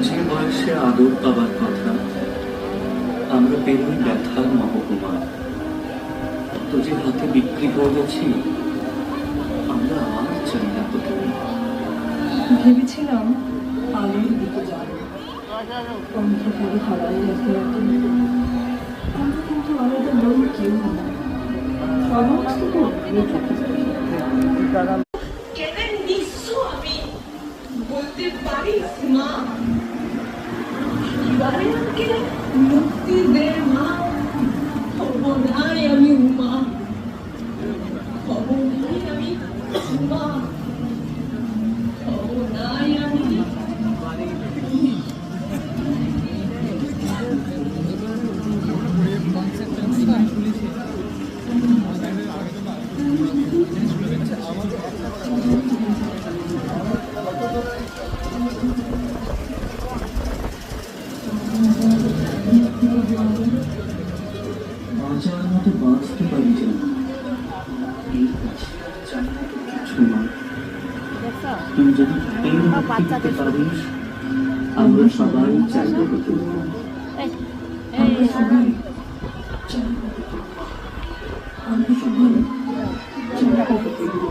যে বয়সে আদর পাবার কথা, আমরা পেরোই ব্যথার মহকুমা। তো যে হাতে বিক্রি হয়ে গেছি, আমরা আর চাই না কোথাও। ভেবেছিলাম আলোর দিকে যাব, অন্ধকারে হারাই একে একে। আমরা কিন্তু আলাদা বই কেউ না, সমস্ত কেন নিঃস্ব আমি বলতে পারি মা, এবারে আমাকে মুক্তি দে মা। হব নাই আমি উমা, হব নাই আমি উমা, হব নাই আমি। বাঁচার মতো বাঁচতে পারি যেন, এই চাই না তো কিছু না। তুই যদি এই মুক্তি দিতে পারিস, আমরা সবাই চাইব হতে। আমরা সবাই চাইব, আমরা সবাই চাইব।